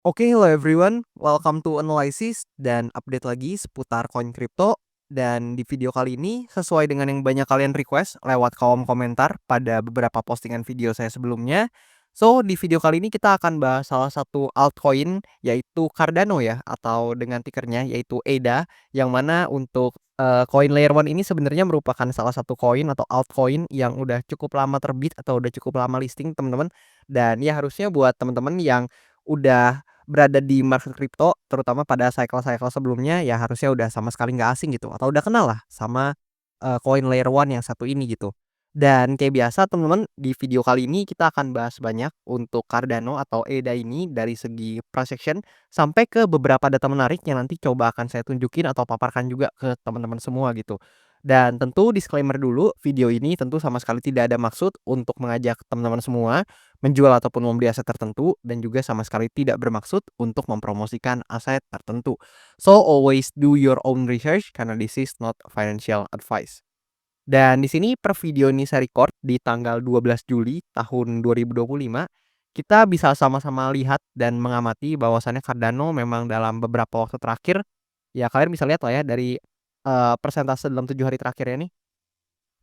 Oke, hello everyone. Welcome to Analysis dan update lagi seputar koin kripto. Dan di video kali ini, sesuai dengan yang banyak kalian request lewat kolom komentar pada beberapa postingan video saya sebelumnya. So, di video kali ini kita akan bahas salah satu altcoin yaitu Cardano ya, atau dengan tickernya yaitu ADA, yang mana untuk koin layer 1 ini sebenarnya merupakan salah satu koin atau altcoin yang udah cukup lama terbit atau udah cukup lama listing, teman-teman. Dan ya harusnya buat teman-teman yang udah berada di market kripto, terutama pada cycle-cycle sebelumnya, ya harusnya udah sama sekali nggak asing gitu, atau udah kenal lah sama, koin layer 1 yang satu ini gitu. Dan kayak biasa teman-teman, di video kali ini kita akan bahas banyak untuk Cardano atau ADA ini dari segi price action, sampai ke beberapa data menarik yang nanti coba akan saya tunjukin atau paparkan juga ke teman-teman semua gitu. Dan tentu disclaimer dulu, video ini tentu sama sekali tidak ada maksud untuk mengajak teman-teman semua menjual ataupun membeli aset tertentu, dan juga sama sekali tidak bermaksud untuk mempromosikan aset tertentu. So always do your own research karena this is not financial advice. Dan di sini per video ini saya record di tanggal 12 Juli tahun 2025. Kita bisa sama-sama lihat dan mengamati bahwasannya Cardano memang dalam beberapa waktu terakhir, ya kalian bisa lihat lah ya dari persentase dalam 7 hari terakhirnya nih.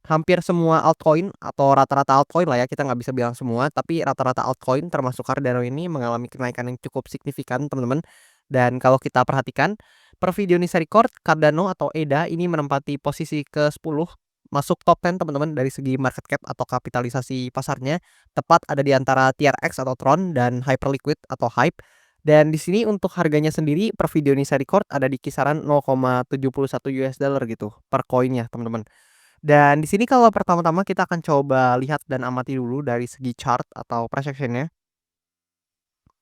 Hampir semua altcoin atau rata-rata altcoin lah ya, kita nggak bisa bilang semua, tapi rata-rata altcoin termasuk Cardano ini mengalami kenaikan yang cukup signifikan, teman-teman. Dan kalau kita perhatikan, per video ini saya record, Cardano atau ADA ini menempati posisi ke-10 masuk top 10, teman-teman, dari segi market cap atau kapitalisasi pasarnya, tepat ada di antara TRX atau Tron dan Hyperliquid atau Hype. Dan di sini untuk harganya sendiri per video ini saya record ada di kisaran $0,71 gitu per koinnya, teman-teman. Dan di sini kalau pertama-tama kita akan coba lihat dan amati dulu dari segi chart atau price action-nya.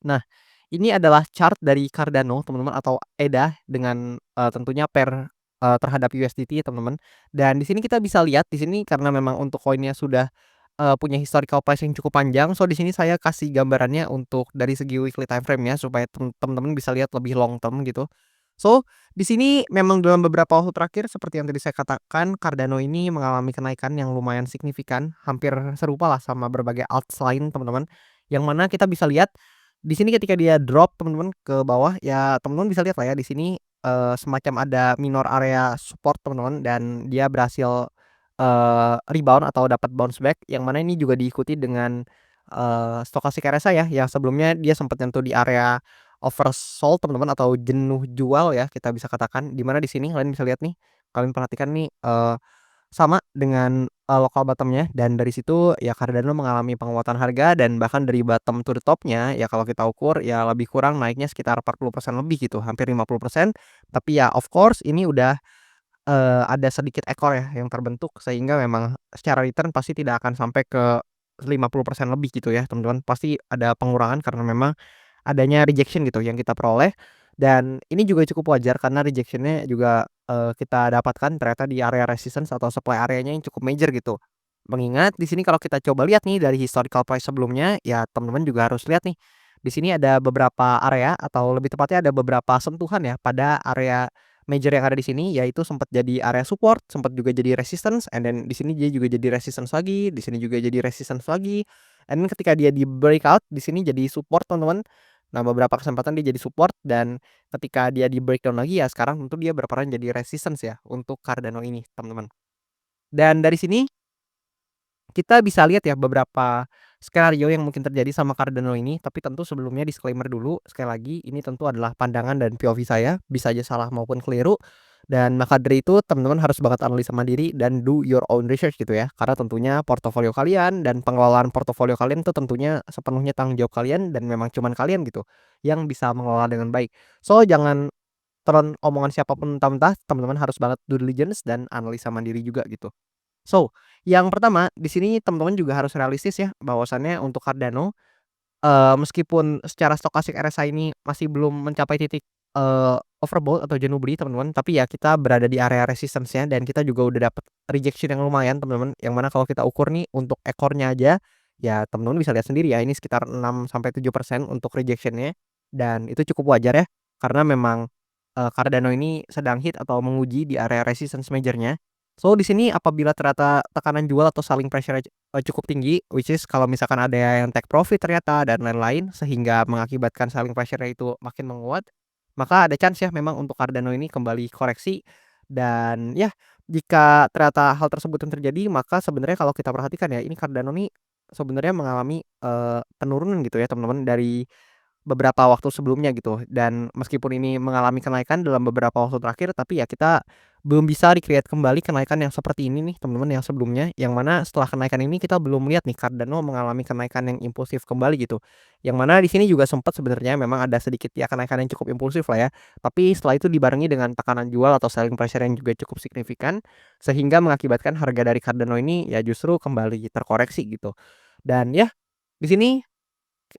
Nah, ini adalah chart dari Cardano, teman-teman, atau EDA dengan, tentunya terhadap USDT, teman-teman. Dan di sini kita bisa lihat di sini karena memang untuk koinnya sudah, punya historical price yang cukup panjang. So di sini saya kasih gambarannya untuk dari segi weekly time frame-nya supaya teman-teman bisa lihat lebih long term gitu. So, di sini memang dalam beberapa waktu terakhir seperti yang tadi saya katakan, Cardano ini mengalami kenaikan yang lumayan signifikan, hampir serupa lah sama berbagai alts lain, teman-teman. Yang mana kita bisa lihat di sini ketika dia drop, teman-teman, ke bawah, ya teman-teman bisa lihat lah ya di sini, semacam ada minor area support, teman-teman, dan dia berhasil, rebound atau dapat bounce back, yang mana ini juga diikuti dengan, stochastic RSI ya, yang sebelumnya dia sempat nyentuh di area oversold, teman-teman, atau jenuh jual ya kita bisa katakan, di mana di sini kalian bisa lihat nih, kalian perhatikan nih, sama dengan, local bottom-nya, dan dari situ ya Cardano mengalami penguatan harga, dan bahkan dari bottom to the top-nya ya kalau kita ukur ya lebih kurang naiknya sekitar 40% lebih gitu, hampir 50%. Tapi ya of course ini udah, ada sedikit ekor ya yang terbentuk, sehingga memang secara return pasti tidak akan sampai ke 50% lebih gitu ya teman-teman, pasti ada pengurangan karena memang adanya rejection gitu yang kita peroleh. Dan ini juga cukup wajar karena rejection-nya juga, kita dapatkan ternyata di area resistance atau supply area-nya yang cukup major gitu. Mengingat di sini kalau kita coba lihat nih dari historical price sebelumnya, ya teman-teman juga harus lihat nih, di sini ada beberapa area atau lebih tepatnya ada beberapa sentuhan ya pada area major yang ada di sini, yaitu sempat jadi area support, sempat juga jadi resistance, and then di sini dia juga jadi resistance lagi, di sini juga jadi resistance lagi, and then ketika dia di breakout di sini jadi support, teman-teman. Nah, beberapa kesempatan dia jadi support, dan ketika dia di breakdown lagi ya sekarang tentu dia berperan jadi resistance ya untuk Cardano ini, teman-teman. Dan dari sini kita bisa lihat ya beberapa skenario yang mungkin terjadi sama Cardano ini, tapi tentu sebelumnya disclaimer dulu, sekali lagi ini tentu adalah pandangan dan POV saya, bisa aja salah maupun keliru. Dan maka dari itu teman-teman harus banget analisa mandiri dan do your own research gitu ya. Karena tentunya portofolio kalian dan pengelolaan portofolio kalian itu tentunya sepenuhnya tanggung jawab kalian, dan memang cuman kalian gitu yang bisa mengelola dengan baik. So jangan telan omongan siapapun mentah-mentah, teman-teman harus banget due diligence dan analisa mandiri juga gitu. So, yang pertama di sini teman-teman juga harus realistis ya bahwasannya untuk Cardano, meskipun secara stokastik RSI ini masih belum mencapai titik, overbought atau jenuh beli, teman-teman, tapi ya kita berada di area resistance-nya, dan kita juga udah dapet rejection yang lumayan, teman-teman, yang mana kalau kita ukur nih untuk ekornya aja, ya teman-teman bisa lihat sendiri ya ini sekitar 6 sampai 7% untuk rejection-nya, dan itu cukup wajar ya karena memang, Cardano ini sedang hit atau menguji di area resistance major-nya. So, di sini apabila ternyata tekanan jual atau selling pressure cukup tinggi, which is kalau misalkan ada yang take profit ternyata dan lain-lain, sehingga mengakibatkan selling pressure-nya itu makin menguat, maka ada chance ya memang untuk Cardano ini kembali koreksi. Dan ya, jika ternyata hal tersebut yang terjadi, maka sebenarnya kalau kita perhatikan ya, ini Cardano nih sebenarnya mengalami, penurunan gitu ya teman-teman dari beberapa waktu sebelumnya gitu, dan meskipun ini mengalami kenaikan dalam beberapa waktu terakhir, tapi ya kita belum bisa di-create kembali kenaikan yang seperti ini nih teman-teman, yang sebelumnya, yang mana setelah kenaikan ini kita belum lihat nih Cardano mengalami kenaikan yang impulsif kembali gitu. Yang mana di sini juga sempat sebenarnya memang ada sedikit ya kenaikan yang cukup impulsif lah ya, tapi setelah itu dibarengi dengan tekanan jual atau selling pressure yang juga cukup signifikan, sehingga mengakibatkan harga dari Cardano ini ya justru kembali terkoreksi gitu. Dan ya, di sini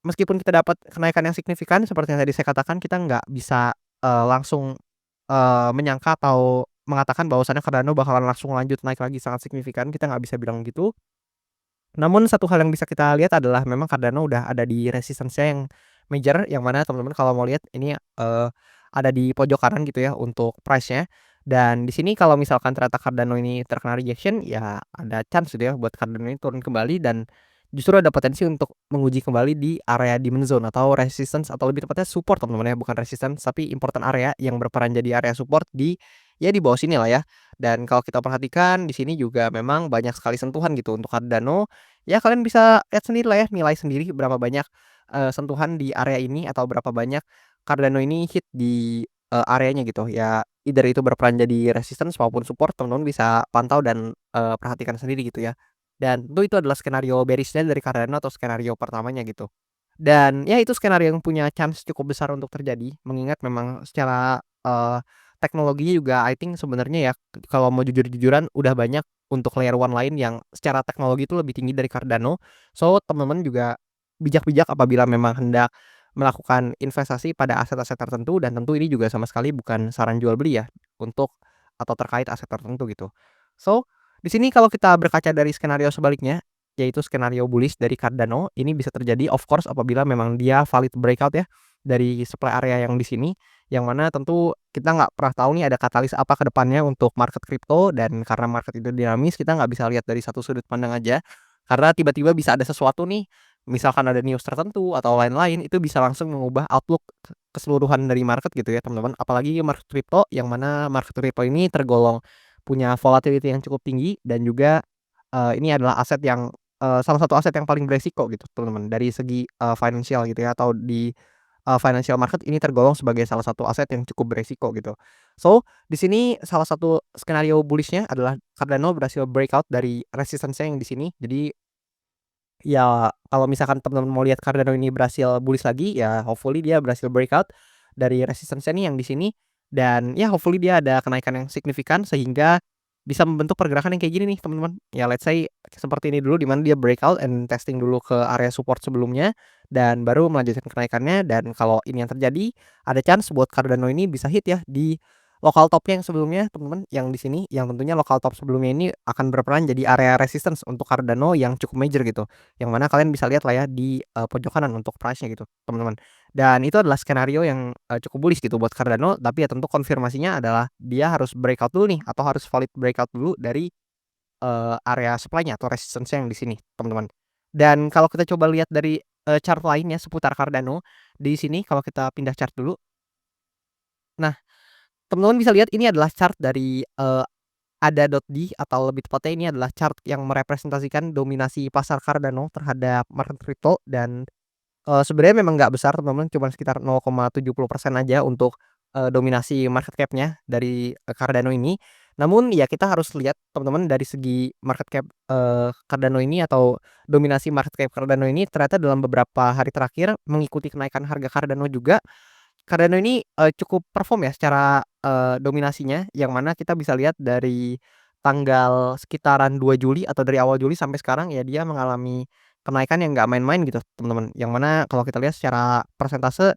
meskipun kita dapat kenaikan yang signifikan seperti yang tadi saya katakan, kita nggak bisa, langsung, menyangka atau mengatakan bahwasannya Cardano bakalan langsung lanjut naik lagi sangat signifikan, kita nggak bisa bilang gitu. Namun satu hal yang bisa kita lihat adalah memang Cardano udah ada di resistance-nya yang major, yang mana teman-teman kalau mau lihat ini, ada di pojok kanan gitu ya untuk price-nya. Dan di sini kalau misalkan ternyata Cardano ini terkena rejection, ya ada chance gitu ya buat Cardano ini turun kembali, dan justru ada potensi untuk menguji kembali di area demand zone atau resistance, atau lebih tepatnya support teman-teman ya, bukan resistance tapi important area yang berperan jadi area support di, ya di bawah sini lah ya. Dan kalau kita perhatikan di sini juga memang banyak sekali sentuhan gitu untuk Cardano. Ya kalian bisa lihat sendiri lah ya, nilai sendiri berapa banyak, sentuhan di area ini atau berapa banyak Cardano ini hit di, areanya gitu. Ya either itu berperan jadi resistance maupun support, teman-teman bisa pantau dan, perhatikan sendiri gitu ya. Dan tentu itu adalah skenario bearish-nya dari Cardano atau skenario pertamanya gitu. Dan ya itu skenario yang punya chance cukup besar untuk terjadi, mengingat memang secara, teknologinya juga I think sebenarnya ya, kalau mau jujur-jujuran udah banyak untuk layer one lain yang secara teknologi itu lebih tinggi dari Cardano. So, teman-teman juga bijak-bijak apabila memang hendak melakukan investasi pada aset-aset tertentu, dan tentu ini juga sama sekali bukan saran jual beli ya, untuk atau terkait aset tertentu gitu. So, di sini kalau kita berkaca dari skenario sebaliknya, yaitu skenario bullish dari Cardano, ini bisa terjadi of course apabila memang dia valid breakout ya, dari supply area yang di sini, yang mana tentu kita nggak pernah tahu nih ada katalis apa ke depannya untuk market crypto, dan karena market itu dinamis, kita nggak bisa lihat dari satu sudut pandang aja, karena tiba-tiba bisa ada sesuatu nih, misalkan ada news tertentu atau lain-lain, itu bisa langsung mengubah outlook keseluruhan dari market gitu ya teman-teman. Apalagi market crypto, yang mana market crypto ini tergolong punya volatility yang cukup tinggi, dan juga, ini adalah aset yang, salah satu aset yang paling beresiko gitu teman-teman dari segi, financial gitu ya, atau di, financial market ini tergolong sebagai salah satu aset yang cukup beresiko gitu. So, di sini salah satu skenario bullish-nya adalah Cardano berhasil breakout dari resistance-nya yang di sini. Jadi, ya kalau misalkan teman-teman mau lihat Cardano ini berhasil bullish lagi, ya hopefully dia berhasil breakout dari resistance-nya nih yang di sini, dan ya hopefully dia ada kenaikan yang signifikan sehingga bisa membentuk pergerakan yang kayak gini nih teman-teman. Ya let's say seperti ini dulu, di mana dia breakout and testing dulu ke area support sebelumnya, dan baru melanjutkan kenaikannya. Dan kalau ini yang terjadi, ada chance buat Cardano ini bisa hit ya di lokal top-nya yang sebelumnya teman-teman, yang di sini, yang tentunya lokal top sebelumnya ini akan berperan jadi area resistance untuk Cardano yang cukup major gitu. Yang mana kalian bisa lihat lah ya di, pojok kanan untuk price-nya gitu, teman-teman. Dan itu adalah skenario yang, cukup bullish gitu buat Cardano, tapi ya tentu konfirmasinya adalah dia harus breakout dulu nih, atau harus valid breakout dulu dari, area supply-nya atau resistance-nya yang di sini, teman-teman. Dan kalau kita coba lihat dari, chart lainnya seputar Cardano, di sini kalau kita pindah chart dulu. Nah, teman-teman bisa lihat ini adalah chart dari, ADA.D, atau lebih tepatnya ini adalah chart yang merepresentasikan dominasi pasar Cardano terhadap market crypto. Dan, sebenarnya memang nggak besar teman-teman, cuman sekitar 0,70% aja untuk, dominasi market cap-nya dari, Cardano ini. Namun ya kita harus lihat teman-teman dari segi market cap, Cardano ini atau dominasi market cap Cardano ini ternyata dalam beberapa hari terakhir mengikuti kenaikan harga Cardano juga. Cardano ini, cukup perform ya secara, dominasinya, yang mana kita bisa lihat dari tanggal sekitaran 2 Juli atau dari awal Juli sampai sekarang ya dia mengalami kenaikan yang nggak main-main gitu teman-teman. Yang mana kalau kita lihat secara persentase,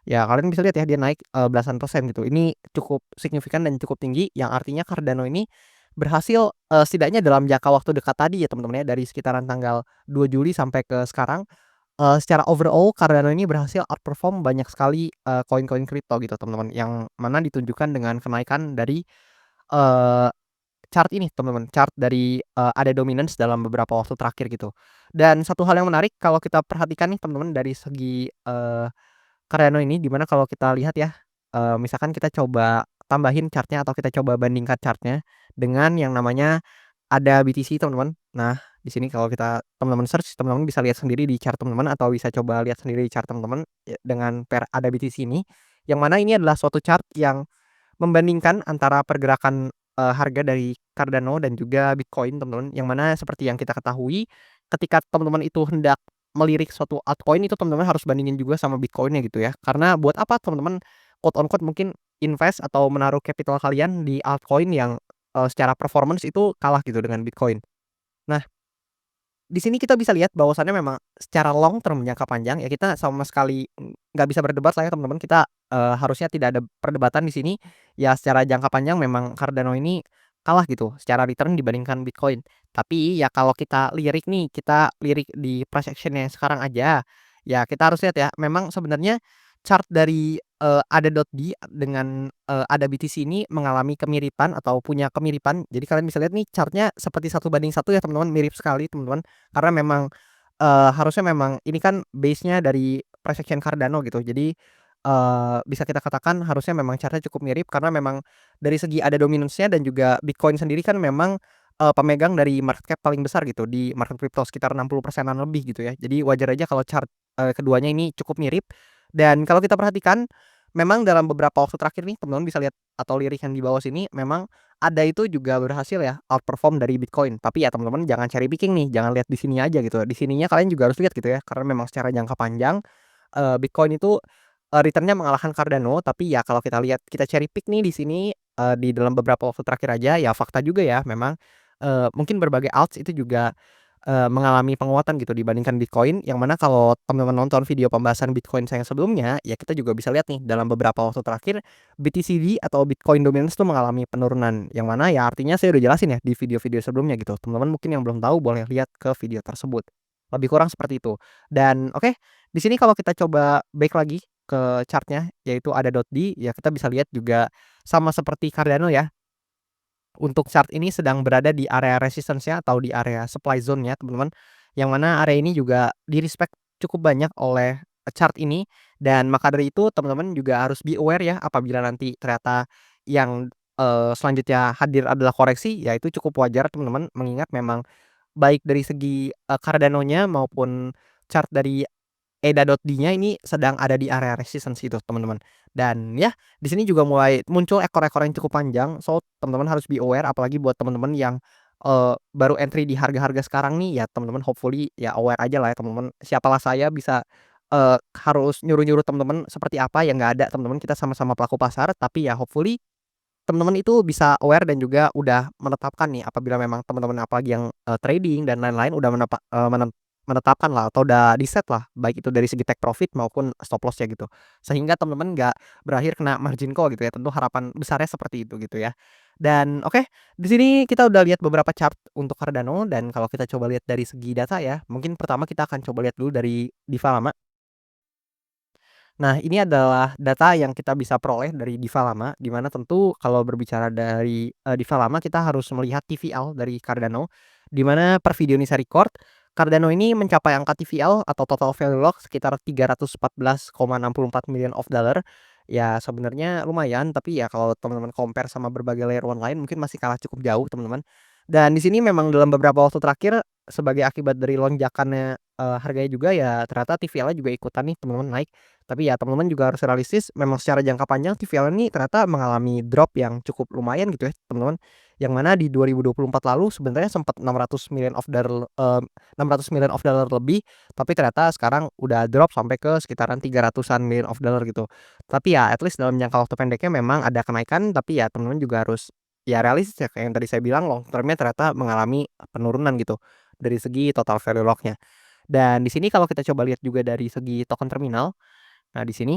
ya kalian bisa lihat ya dia naik, belasan persen gitu. Ini cukup signifikan dan cukup tinggi, yang artinya Cardano ini berhasil, setidaknya dalam jangka waktu dekat tadi ya teman-teman ya, dari sekitaran tanggal 2 Juli sampai ke sekarang, secara overall Cardano ini berhasil outperform banyak sekali, koin-koin kripto gitu teman-teman, yang mana ditunjukkan dengan kenaikan dari, eee chart ini teman-teman, chart dari, ADA dominance dalam beberapa waktu terakhir gitu. Dan satu hal yang menarik kalau kita perhatikan nih teman-teman dari segi, Cardano ini di mana kalau kita lihat ya, misalkan kita coba tambahin chart-nya atau kita coba bandingkan chart-nya dengan yang namanya ADA BTC teman-teman. Nah, di sini kalau kita teman-teman search, teman-teman bisa lihat sendiri di chart teman-teman atau bisa coba lihat sendiri di chart teman-teman, dengan pair ADA BTC ini, yang mana ini adalah suatu chart yang membandingkan antara pergerakan, harga dari Cardano dan juga Bitcoin teman-teman, yang mana seperti yang kita ketahui ketika teman-teman itu hendak melirik suatu altcoin itu teman-teman harus bandingin juga sama Bitcoin-nya gitu ya. Karena buat apa teman-teman quote on quote mungkin invest atau menaruh capital kalian di altcoin yang, secara performance itu kalah gitu dengan Bitcoin. Nah, di sini kita bisa lihat bahwasannya memang secara long term jangka panjang ya kita sama sekali, nggak bisa berdebat lah ya teman-teman kita, harusnya tidak ada perdebatan di sini. Ya secara jangka panjang memang Cardano ini kalah gitu secara return dibandingkan Bitcoin. Tapi ya kalau kita lirik nih, kita lirik di price action-nya sekarang aja, ya kita harus lihat ya memang sebenarnya chart dari, ADA.D dengan, ADA BTC ini mengalami kemiripan atau punya kemiripan. Jadi kalian bisa lihat nih chart-nya seperti 1 banding 1 ya teman-teman, mirip sekali teman-teman. Karena memang, harusnya memang ini kan base-nya dari price action Cardano gitu. Jadi, bisa kita katakan harusnya memang chart-nya cukup mirip karena memang dari segi ada dominance-nya dan juga Bitcoin sendiri kan memang, pemegang dari market cap paling besar gitu di market crypto sekitar 60%-an lebih gitu ya. Jadi wajar aja kalau chart, keduanya ini cukup mirip dan kalau kita perhatikan memang dalam beberapa waktu terakhir nih teman-teman bisa lihat atau lirik yang di bawah sini memang ada itu juga berhasil ya outperform dari Bitcoin. Tapi ya teman-teman jangan cherry picking nih, jangan lihat di sini aja gitu. Di sininya kalian juga harus lihat gitu ya, karena memang secara jangka panjang, Bitcoin itu, return-nya mengalahkan Cardano. Tapi ya kalau kita lihat kita cherry pick nih di sini, di dalam beberapa waktu terakhir aja, ya fakta juga ya memang, mungkin berbagai alts itu juga, mengalami penguatan gitu dibandingkan Bitcoin, yang mana kalau teman-teman nonton video pembahasan Bitcoin saya yang sebelumnya, ya kita juga bisa lihat nih dalam beberapa waktu terakhir BTCD atau Bitcoin Dominance tuh mengalami penurunan, yang mana ya artinya saya udah jelasin ya di video-video sebelumnya gitu. Teman-teman mungkin yang belum tahu boleh lihat ke video tersebut. Lebih kurang seperti itu. Dan oke, di sini kalau kita coba back lagi ke chart-nya yaitu ada .D, ya kita bisa lihat juga sama seperti Cardano ya. Untuk chart ini sedang berada di area resistance-nya atau di area supply zone-nya teman-teman, yang mana area ini juga di-respect cukup banyak oleh, chart ini dan maka dari itu teman-teman juga harus be aware ya apabila nanti ternyata yang, selanjutnya hadir adalah koreksi, ya itu cukup wajar teman-teman mengingat memang baik dari segi, Cardano-nya maupun chart dari EDA.D-nya ini sedang ada di area resistance itu teman-teman. Dan ya di sini juga mulai muncul ekor-ekor yang cukup panjang, so teman-teman harus be aware apalagi buat teman-teman yang, baru entry di harga-harga sekarang nih, ya teman-teman hopefully ya aware aja lah ya teman-teman. Siapalah saya bisa, harus nyuruh-nyuruh teman-teman seperti apa, ya nggak ada teman-teman, kita sama-sama pelaku pasar, tapi ya hopefully teman-teman itu bisa aware dan juga udah menetapkan nih apabila memang teman-teman apalagi yang, trading dan lain-lain udah menetapkan lah atau udah di-set lah, baik itu dari segi take profit maupun stop loss-nya gitu. Sehingga teman-teman nggak berakhir kena margin call gitu ya, tentu harapan besarnya seperti itu gitu ya. Dan oke, di sini kita udah lihat beberapa chart untuk Cardano dan kalau kita coba lihat dari segi data ya, mungkin pertama kita akan coba lihat dulu dari Diva Lama. Nah, ini adalah data yang kita bisa peroleh dari Diva Lama, di mana tentu kalau berbicara dari, Diva Lama kita harus melihat TVL dari Cardano, di mana per video ini saya record, Cardano ini mencapai angka TVL atau total value lock sekitar 314,64 million of dollar. Ya sebenarnya lumayan, tapi ya kalau teman-teman compare sama berbagai layer one lain mungkin masih kalah cukup jauh teman-teman. Dan di sini memang dalam beberapa waktu terakhir sebagai akibat dari lonjakannya, harganya juga ya ternyata TVL-nya juga ikutan nih teman-teman naik. Tapi ya teman-teman juga harus realistis, memang secara jangka panjang TVL ini ternyata mengalami drop yang cukup lumayan gitu ya teman-teman. Yang mana di 2024 lalu sebenarnya sempat 600 million of dollar lebih, tapi ternyata sekarang udah drop sampai ke sekitaran 300-an million of dollar gitu. Tapi ya at least dalam jangka waktu pendeknya memang ada kenaikan, tapi ya teman-teman juga harus ya realistis ya kayak yang tadi saya bilang long term-nya ternyata mengalami penurunan gitu dari segi total value lock-nya. Dan di sini kalau kita coba lihat juga dari segi token terminal. Nah, di sini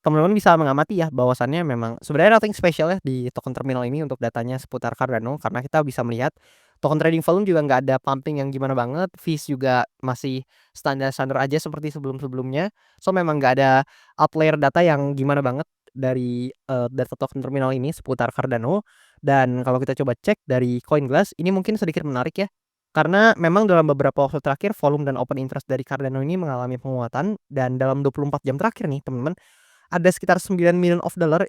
teman-teman bisa mengamati ya bahwasannya memang sebenarnya nothing special ya di token terminal ini untuk datanya seputar Cardano karena kita bisa melihat token trading volume juga nggak ada pumping yang gimana banget, fees juga masih standar-standar aja seperti sebelum-sebelumnya. So memang nggak ada outlier data yang gimana banget dari, data token terminal ini seputar Cardano Dan kalau kita coba cek dari CoinGlass ini mungkin sedikit menarik ya, karena memang dalam beberapa waktu terakhir volume dan open interest dari Cardano ini mengalami penguatan dan dalam 24 jam terakhir nih teman-teman, ada sekitar $9 million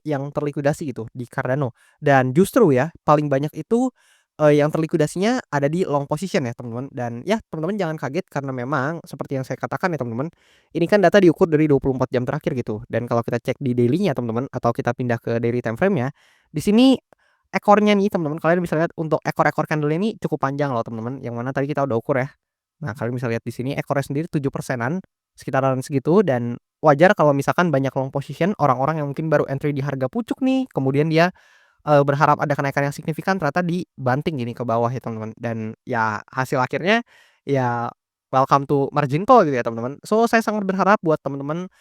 yang terlikuidasi gitu di Cardano. Dan justru ya paling banyak itu, yang terlikuidasinya ada di long position ya teman-teman. Dan ya teman-teman jangan kaget karena memang seperti yang saya katakan ya teman-teman, ini kan data diukur dari 24 jam terakhir gitu. Dan kalau kita cek di daily-nya teman-teman atau kita pindah ke daily time frame-nya, di sini ekornya nih teman-teman, kalian bisa lihat untuk ekor-ekor candle ini cukup panjang loh teman-teman, yang mana tadi kita udah ukur ya. Nah, kalian bisa lihat di sini ekornya sendiri 7%-an, sekitaran segitu dan wajar kalau misalkan banyak long position orang-orang yang mungkin baru entry di harga pucuk nih, kemudian dia, berharap ada kenaikan yang signifikan ternyata dibanting gini ke bawah ya teman-teman, dan ya hasil akhirnya ya welcome to margin call gitu ya teman-teman. So, saya sangat berharap buat teman-teman,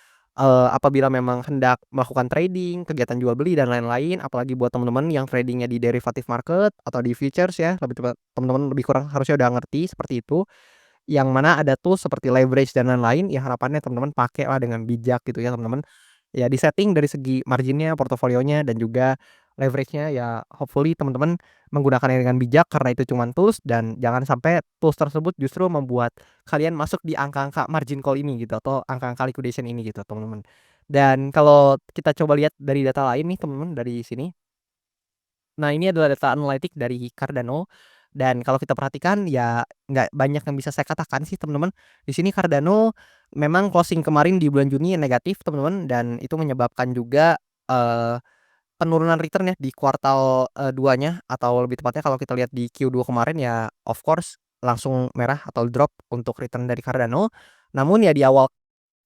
apabila memang hendak melakukan trading, kegiatan jual beli dan lain-lain, apalagi buat teman-teman yang trading-nya di derivative market atau di futures ya, lebih tepat teman-teman lebih kurang harusnya udah ngerti seperti itu. Yang mana ada tools seperti leverage dan lain-lain, ya harapannya teman-teman pakailah dengan bijak gitu ya teman-teman. Ya di-setting dari segi marginnya, portofolionya, dan juga leverage-nya ya hopefully teman-teman menggunakannya dengan bijak karena itu cuman tools dan jangan sampai tools tersebut justru membuat kalian masuk di angka-angka margin call ini gitu atau angka-angka liquidation ini gitu teman-teman. Dan kalau kita coba lihat dari data lain nih teman-teman dari sini. Nah, ini adalah data analitik dari Cardano dan kalau kita perhatikan ya nggak banyak yang bisa saya katakan sih teman-teman. Di sini Cardano memang closing kemarin di bulan Juni negatif teman-teman dan itu menyebabkan juga, eee, penurunan return ya di kuartal, 2-nya atau lebih tepatnya kalau kita lihat di Q2 kemarin ya of course langsung merah atau drop untuk return dari Cardano. Namun ya di awal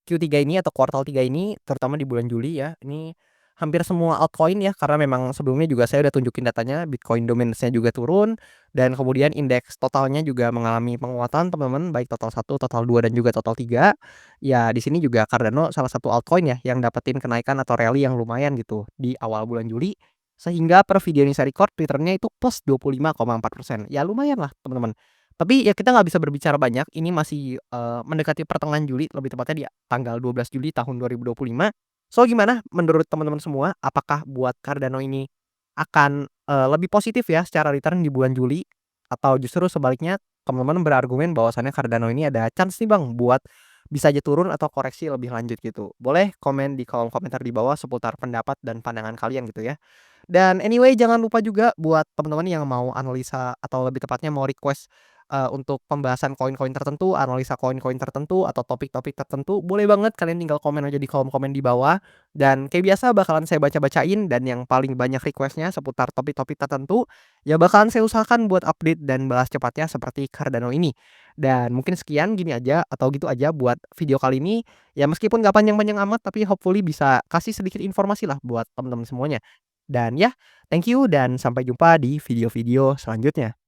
Q3 ini atau kuartal 3 ini, terutama di bulan Juli ya, ini hampir semua altcoin ya, karena memang sebelumnya juga saya udah tunjukin datanya, Bitcoin dominance-nya juga turun, dan kemudian indeks totalnya juga mengalami penguatan teman-teman, baik total 1, total 2, dan juga total 3. Ya di sini juga Cardano salah satu altcoin ya, yang dapetin kenaikan atau rally yang lumayan gitu, di awal bulan Juli. Sehingga per video ini saya record, returnnya itu plus 25,4%. Ya lumayan lah teman-teman. Tapi ya kita nggak bisa berbicara banyak, ini masih, mendekati pertengahan Juli, lebih tepatnya di tanggal 12 Juli tahun 2025. So gimana menurut teman-teman semua, apakah buat Cardano ini akan, lebih positif ya secara return di bulan Juli? Atau justru sebaliknya teman-teman berargumen bahwasannya Cardano ini ada chance nih Bang buat bisa aja turun atau koreksi lebih lanjut gitu? Boleh komen di kolom komentar di bawah seputar pendapat dan pandangan kalian gitu ya. Dan anyway jangan lupa juga buat teman-teman yang mau analisa atau lebih tepatnya mau request, untuk pembahasan koin-koin tertentu, analisa koin-koin tertentu, atau topik-topik tertentu, boleh banget kalian tinggal komen aja di kolom komen di bawah. Dan kayak biasa bakalan saya baca-bacain dan yang paling banyak request-nya seputar topik-topik tertentu, ya bakalan saya usahakan buat update dan balas cepatnya seperti Cardano ini. Dan mungkin sekian gini aja atau gitu aja buat video kali ini. Ya meskipun nggak panjang-panjang amat tapi hopefully bisa kasih sedikit informasi lah buat teman-teman semuanya. Dan ya, thank you dan sampai jumpa di video-video selanjutnya.